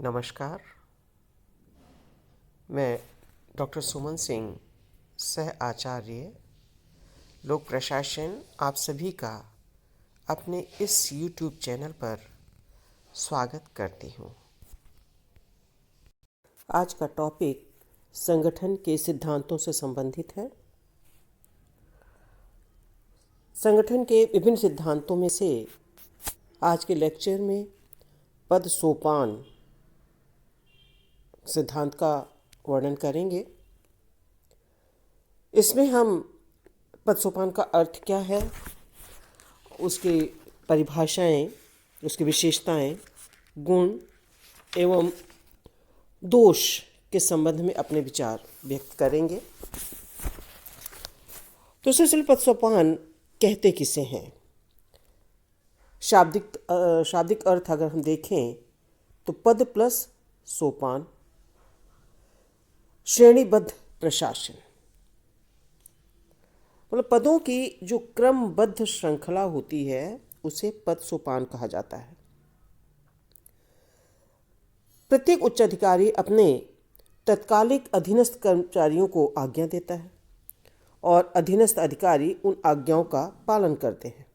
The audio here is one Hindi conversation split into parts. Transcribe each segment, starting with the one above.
नमस्कार। मैं डॉक्टर सुमन सिंह, सह आचार्य लोक प्रशासन, आप सभी का अपने इस YouTube चैनल पर स्वागत करती हूँ। आज का टॉपिक संगठन के सिद्धांतों से संबंधित है। संगठन के विभिन्न सिद्धांतों में से आज के लेक्चर में पद सोपान सिद्धांत का वर्णन करेंगे। इसमें हम पद सोपान का अर्थ क्या है, उसकी परिभाषाएं, उसकी विशेषताएं, गुण एवं दोष के संबंध में अपने विचार व्यक्त करेंगे। तो सबसे पद सोपान कहते किसे हैं? शाब्दिक अर्थ अगर हम देखें तो पद प्लस सोपान, श्रेणीबद्ध प्रशासन, मतलब पदों की जो क्रमबद्ध श्रृंखला होती है उसे पद सोपान कहा जाता है। प्रत्येक उच्च अधिकारी अपने तत्कालिक अधीनस्थ कर्मचारियों को आज्ञा देता है और अधीनस्थ अधिकारी उन आज्ञाओं का पालन करते हैं।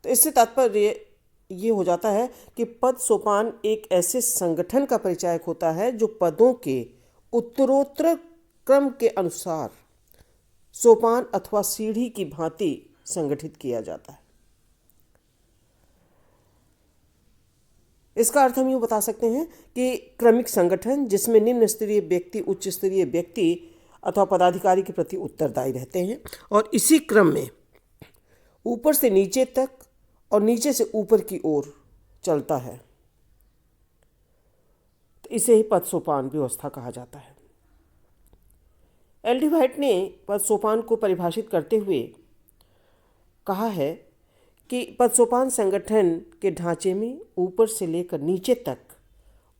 तो इससे तात्पर्य ये हो जाता है कि पद सोपान एक ऐसे संगठन का परिचायक होता है जो पदों के उत्तरोत्तर क्रम के अनुसार सोपान अथवा सीढ़ी की भांति संगठित किया जाता है। इसका अर्थ हम यूँ बता सकते हैं कि क्रमिक संगठन जिसमें निम्न स्तरीय व्यक्ति उच्च स्तरीय व्यक्ति अथवा पदाधिकारी के प्रति उत्तरदायी रहते हैं और इसी क्रम में ऊपर से नीचे तक और नीचे से ऊपर की ओर चलता है, तो इसे ही पद सोपान व्यवस्था कहा जाता है। एल डी व्हाइट ने पद सोपान को परिभाषित करते हुए कहा है कि पद सोपान संगठन के ढांचे में ऊपर से लेकर नीचे तक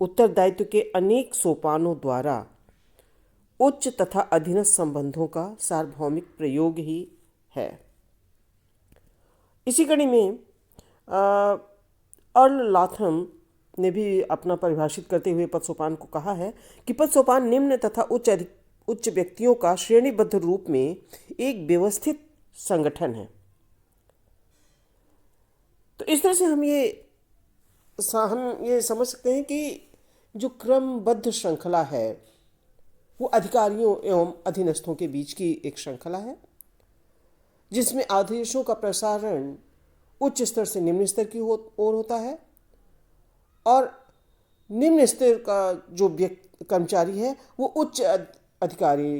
उत्तरदायित्व के अनेक सोपानों द्वारा उच्च तथा अधीनस्थ संबंधों का सार्वभौमिक प्रयोग ही है। इसी कड़ी में अर्ल लाथम ने भी अपना परिभाषित करते हुए पद सोपान को कहा है कि पद सोपान निम्न तथा उच्च व्यक्तियों का श्रेणीबद्ध रूप में एक व्यवस्थित संगठन है। तो इस तरह से हम ये समझ सकते हैं कि जो क्रमबद्ध श्रृंखला है वो अधिकारियों एवं अधीनस्थों के बीच की एक श्रृंखला है, जिसमें आदेशों का प्रसारण उच्च स्तर से निम्न स्तर की ओर होता है और निम्न स्तर का जो कर्मचारी है वो उच्च अधिकारी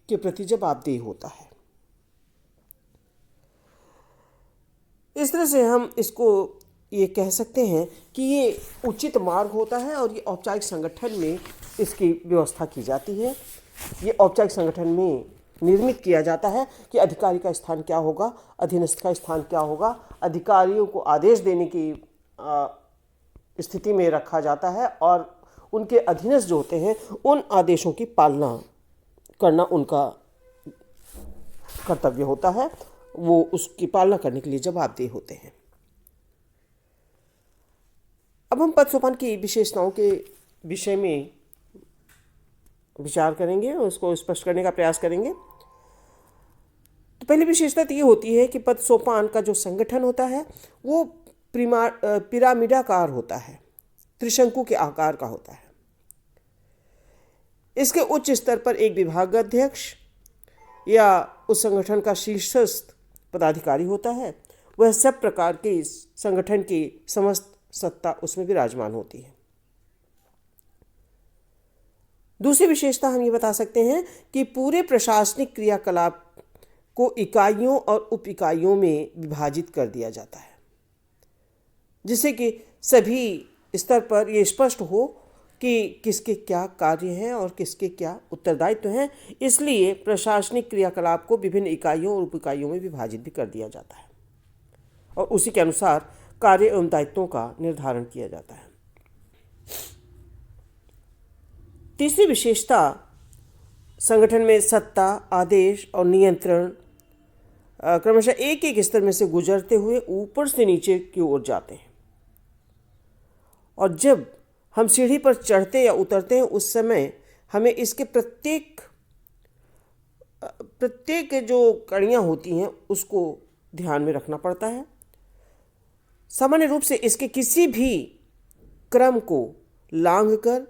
के प्रति जवाबदेह होता है। इस तरह से हम इसको ये कह सकते हैं कि ये उचित मार्ग होता है और ये औपचारिक संगठन में इसकी व्यवस्था की जाती है। ये औपचारिक संगठन में निर्मित किया जाता है कि अधिकारी का स्थान क्या होगा, अधीनस्थ का स्थान क्या होगा। अधिकारियों को आदेश देने की स्थिति में रखा जाता है और उनके अधीनस्थ जो होते हैं उन आदेशों की पालना करना उनका कर्तव्य होता है, वो उसकी पालना करने के लिए जवाबदेह होते हैं। अब हम पद सोपान की विशेषताओं के विषय में विचार करेंगे और उसको स्पष्ट करने का प्रयास करेंगे। तो पहली विशेषता तो ये होती है कि पद सोपान का जो संगठन होता है वो पिरामिडाकार होता है, त्रिशंकु के आकार का होता है। इसके उच्च स्तर पर एक विभागाध्यक्ष या उस संगठन का शीर्षस्थ पदाधिकारी होता है। वह सब प्रकार के संगठन की समस्त सत्ता उसमें विराजमान होती है। दूसरी विशेषता हम ये बता सकते हैं कि पूरे प्रशासनिक क्रियाकलाप को इकाइयों और उप इकाइयों में विभाजित कर दिया जाता है, जिससे कि सभी स्तर पर ये स्पष्ट हो कि किसके क्या कार्य हैं और किसके क्या उत्तरदायित्व हैं। इसलिए प्रशासनिक क्रियाकलाप को विभिन्न इकाइयों और उप इकाइयों में विभाजित भी कर दिया जाता है और उसी के अनुसार कार्य एवं दायित्वों का निर्धारण किया जाता है। तीसरी विशेषता, संगठन में सत्ता, आदेश और नियंत्रण क्रमशः एक एक स्तर में से गुजरते हुए ऊपर से नीचे की ओर जाते हैं। और जब हम सीढ़ी पर चढ़ते या उतरते हैं उस समय हमें इसके प्रत्येक जो कड़ियाँ होती हैं उसको ध्यान में रखना पड़ता है। सामान्य रूप से इसके किसी भी क्रम को लांघकर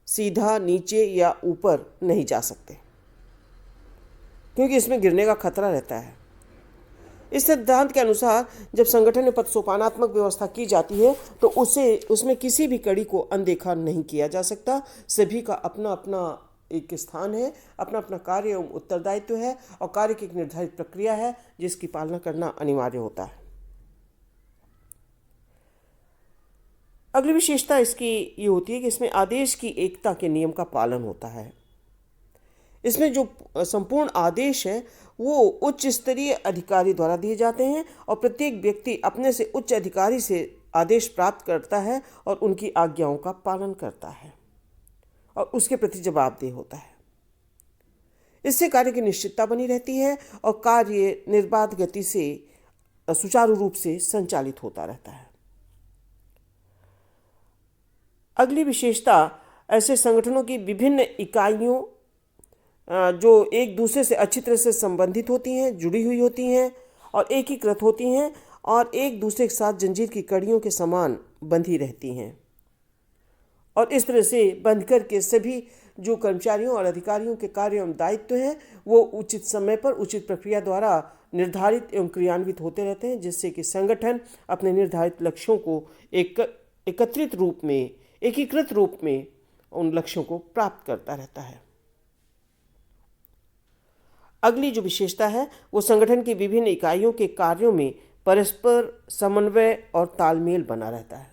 सीधा नीचे या ऊपर नहीं जा सकते, क्योंकि इसमें गिरने का खतरा रहता है। इस सिद्धांत के अनुसार जब संगठन में पदसोपानात्मक व्यवस्था की जाती है तो उसमें किसी भी कड़ी को अनदेखा नहीं किया जा सकता। सभी का अपना अपना एक स्थान है, अपना अपना कार्य एवं उत्तरदायित्व है और कार्य की एक निर्धारित प्रक्रिया है जिसकी पालना करना अनिवार्य होता है। अगली विशेषता इसकी ये होती है कि इसमें आदेश की एकता के नियम का पालन होता है। इसमें जो संपूर्ण आदेश है वो उच्च स्तरीय अधिकारी द्वारा दिए जाते हैं और प्रत्येक व्यक्ति अपने से उच्च अधिकारी से आदेश प्राप्त करता है और उनकी आज्ञाओं का पालन करता है और उसके प्रति जवाबदेह होता है। इससे कार्य की निश्चितता बनी रहती है और कार्य निर्बाध गति से सुचारू रूप से संचालित होता रहता है। अगली विशेषता ऐसे संगठनों की विभिन्न इकाइयों जो एक दूसरे से अच्छी तरह से संबंधित होती हैं, जुड़ी हुई होती हैं और एकीकृत होती हैं और एक दूसरे के साथ जंजीर की कड़ियों के समान बंधी रहती हैं और इस तरह से बंध करके सभी जो कर्मचारियों और अधिकारियों के कार्य एवं दायित्व हैं वो उचित समय पर उचित प्रक्रिया द्वारा निर्धारित एवं क्रियान्वित होते रहते हैं, जिससे कि संगठन अपने निर्धारित लक्ष्यों को एकीकृत रूप में उन लक्ष्यों को प्राप्त करता रहता है। अगली जो विशेषता है वो संगठन की विभिन्न इकाइयों के कार्यों में परस्पर समन्वय और तालमेल बना रहता है।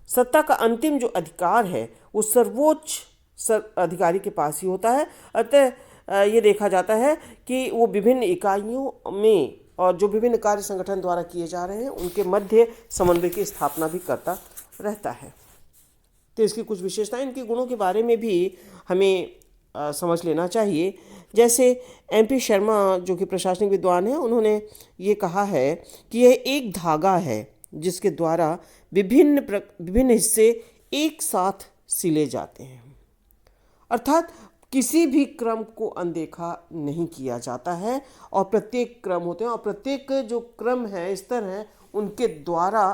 सत्ता का अंतिम जो अधिकार है वो सर्वोच्च अधिकारी के पास ही होता है। अतः ये देखा जाता है कि वो विभिन्न इकाइयों में और जो विभिन्न कार्य संगठन द्वारा किए जा रहे हैं उनके मध्य समन्वय की स्थापना भी करता रहता है। तो इसकी कुछ विशेषताएं, इनके गुणों के बारे में भी हमें समझ लेना चाहिए। जैसे MP शर्मा जो कि प्रशासनिक विद्वान हैं, उन्होंने ये कहा है कि यह एक धागा है जिसके द्वारा विभिन्न हिस्से एक साथ सिले जाते हैं, अर्थात किसी भी क्रम को अनदेखा नहीं किया जाता है और प्रत्येक क्रम होते हैं और प्रत्येक जो क्रम है, स्तर हैं, उनके द्वारा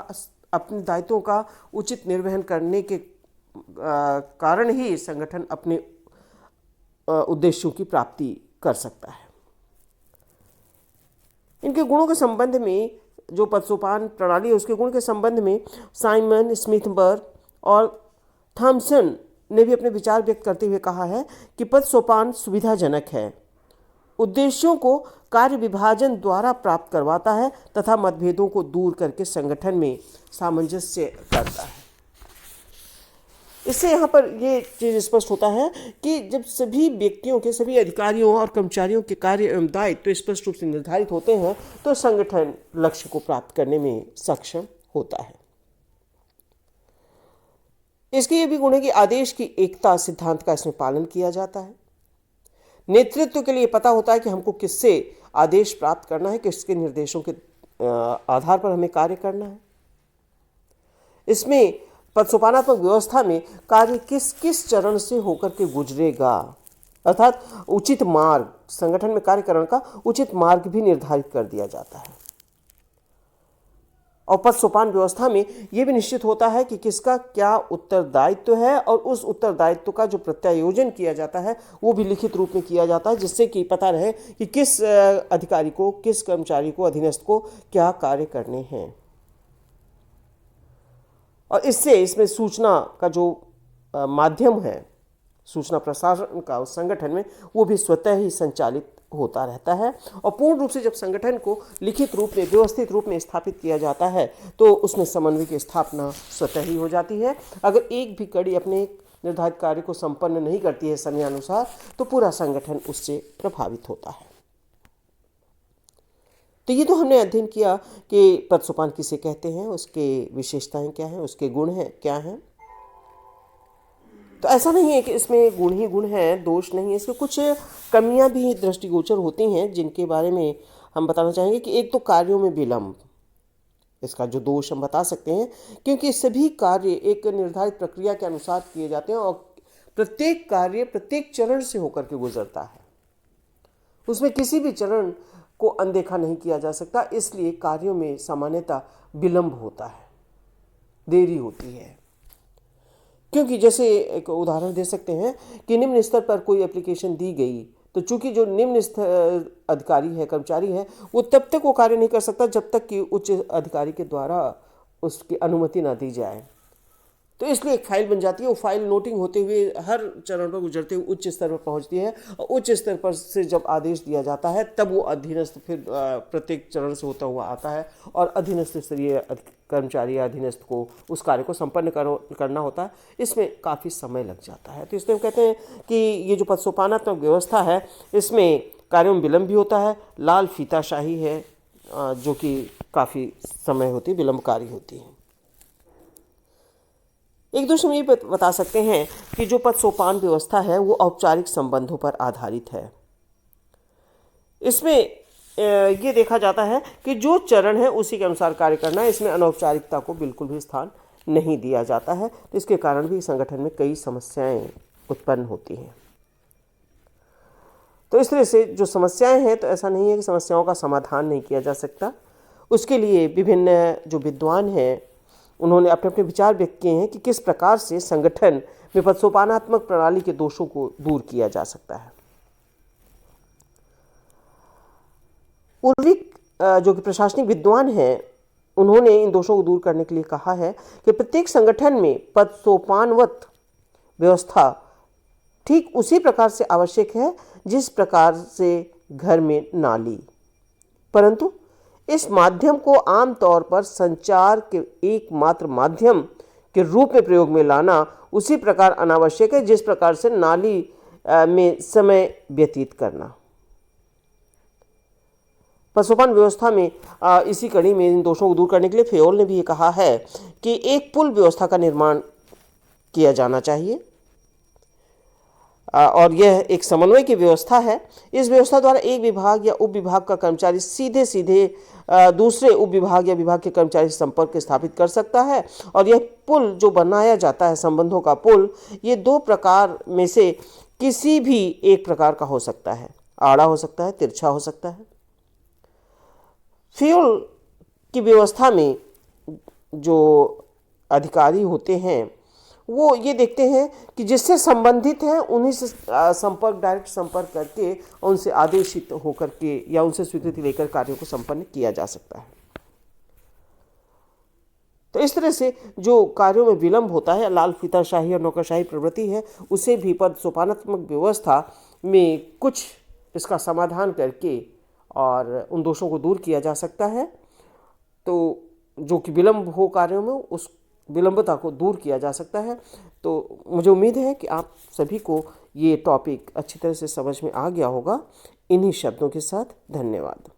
अपने दायित्वों का उचित निर्वहन करने के कारण ही संगठन अपने उद्देश्यों की प्राप्ति कर सकता है। इनके गुणों के संबंध में जो पदसोपान प्रणाली है उसके गुण के संबंध में साइमन, स्मिथबर्ग और थॉमसन ने भी अपने विचार व्यक्त करते हुए कहा है कि पदसोपान सुविधाजनक है, उद्देश्यों को कार्य विभाजन द्वारा प्राप्त करवाता है तथा मतभेदों को दूर करके संगठन में सामंजस्य करता है। इससे यहाँ पर ये चीज़ स्पष्ट होता है कि जब सभी व्यक्तियों के, सभी अधिकारियों और कर्मचारियों के कार्य एवं दायित्व तो स्पष्ट रूप से निर्धारित होते हैं तो संगठन लक्ष्य को प्राप्त करने में सक्षम होता है। इसके ये भी गुण है कि आदेश की एकता सिद्धांत का इसमें पालन किया जाता है। नेतृत्व के लिए पता होता है कि हमको किससे आदेश प्राप्त करना है, किसके निर्देशों के आधार पर हमें कार्य करना है। इसमें पदसोपानात्मक व्यवस्था में कार्य किस किस चरण से होकर के गुजरेगा, अर्थात उचित मार्ग, संगठन में कार्यकरण का उचित मार्ग भी निर्धारित कर दिया जाता है। और पदसोपान व्यवस्था में यह भी निश्चित होता है कि किसका क्या उत्तरदायित्व है और उस उत्तरदायित्व का जो प्रत्यायोजन किया जाता है वो भी लिखित रूप में किया जाता है, जिससे कि पता रहे कि किस अधिकारी को, किस कर्मचारी को, अधीनस्थ को क्या कार्य करने हैं। और इसमें सूचना का जो माध्यम है, सूचना प्रसारण का उस संगठन में, वो भी स्वतः ही संचालित होता रहता है। और पूर्ण रूप से जब संगठन को लिखित रूप में, व्यवस्थित रूप में स्थापित किया जाता है तो उसमें समन्वय की स्थापना स्वतः ही हो जाती है। अगर एक भी कड़ी अपने निर्धारित कार्य को संपन्न नहीं करती है समयानुसार तो पूरा संगठन उससे प्रभावित होता है। तो ये तो हमने अध्ययन किया कि पदसोपान किसे कहते हैं, उसके विशेषताएं क्या हैं, उसके गुण हैं क्या हैं। तो ऐसा नहीं है कि इसमें गुण ही गुण हैं, दोष नहीं है, इसमें कुछ कमियां भी दृष्टिगोचर होती हैं जिनके बारे में हम बताना चाहेंगे कि एक तो कार्यों में विलंब, इसका जो दोष हम बता सकते हैं, क्योंकि सभी कार्य एक निर्धारित प्रक्रिया के अनुसार किए जाते हैं और प्रत्येक कार्य प्रत्येक चरण से होकर के गुजरता है, उसमें किसी भी चरण को अनदेखा नहीं किया जा सकता। इसलिए कार्यों में सामान्यतः विलंब होता है, देरी होती है। क्योंकि जैसे एक उदाहरण दे सकते हैं कि निम्न स्तर पर कोई एप्लीकेशन दी गई, तो चूंकि जो निम्न स्तर अधिकारी है, कर्मचारी है, वो तब तक वो कार्य नहीं कर सकता जब तक कि उच्च अधिकारी के द्वारा उसकी अनुमति ना दी जाए। तो इसलिए एक फाइल बन जाती है, वो फाइल नोटिंग होते हुए हर चरण पर गुजरते हुए उच्च स्तर पर पहुंचती है, और उच्च स्तर पर से जब आदेश दिया जाता है तब वो अधीनस्थ फिर प्रत्येक चरण से होता हुआ आता है और अधीनस्थ स्तरीय कर्मचारी या अधीनस्थ को उस कार्य को संपन्न करना होता है। इसमें काफ़ी समय लग जाता है। तो इसलिए हम कहते हैं कि ये जो पदसोपानात्मक व्यवस्था है, इसमें कार्यों में विलंब भी होता है, लाल फीताशाही है जो कि काफ़ी समय होती है, विलंबकारी होती है। एक दूसरे में ये बता सकते हैं कि जो पद सोपान व्यवस्था है वो औपचारिक संबंधों पर आधारित है। इसमें ये देखा जाता है कि जो चरण है उसी के अनुसार कार्य करना है, इसमें अनौपचारिकता को बिल्कुल भी स्थान नहीं दिया जाता है। तो इसके कारण भी संगठन में कई समस्याएं उत्पन्न होती हैं। तो इस तरह से जो समस्याएं हैं, तो ऐसा नहीं है कि समस्याओं का समाधान नहीं किया जा सकता। उसके लिए विभिन्न जो विद्वान हैं उन्होंने अपने अपने विचार व्यक्त किए हैं कि किस प्रकार से संगठन में पदसोपानात्मक प्रणाली के दोषों को दूर किया जा सकता है। उर्विक जो कि प्रशासनिक विद्वान हैं, उन्होंने इन दोषों को दूर करने के लिए कहा है कि प्रत्येक संगठन में पदसोपानवत व्यवस्था ठीक उसी प्रकार से आवश्यक है जिस प्रकार से घर में नाली, परंतु इस माध्यम को आमतौर पर संचार के एकमात्र माध्यम के रूप में प्रयोग में लाना उसी प्रकार अनावश्यक है जिस प्रकार से नाली में समय व्यतीत करना। पदसोपान व्यवस्था में इसी कड़ी में इन दोषों को दूर करने के लिए फेयोल ने भी ये कहा है कि एक पुल व्यवस्था का निर्माण किया जाना चाहिए और यह एक समन्वय की व्यवस्था है। इस व्यवस्था द्वारा एक विभाग या उप विभाग का कर्मचारी सीधे सीधे दूसरे उप विभाग या विभाग के कर्मचारी से संपर्क स्थापित कर सकता है और यह पुल जो बनाया जाता है, संबंधों का पुल, ये दो प्रकार में से किसी भी एक प्रकार का हो सकता है, आड़ा हो सकता है, तिरछा हो सकता है। फेयोल की व्यवस्था में जो अधिकारी होते हैं वो ये देखते हैं कि जिससे संबंधित हैं उन्हीं से डायरेक्ट संपर्क करके उनसे आदेशित होकर के या उनसे स्वीकृति लेकर कार्यों को संपन्न किया जा सकता है। तो इस तरह से जो कार्यों में विलंब होता है, लाल फीताशाही और नौकरशाही प्रवृत्ति है, उसे भी पदसोपानात्मक व्यवस्था में कुछ इसका समाधान करके और उन दोषों को दूर किया जा सकता है। तो जो कि विलंब हो कार्यों में, उस विलंबता को दूर किया जा सकता है। तो मुझे उम्मीद है कि आप सभी को ये टॉपिक अच्छी तरह से समझ में आ गया होगा। इन्हीं शब्दों के साथ धन्यवाद।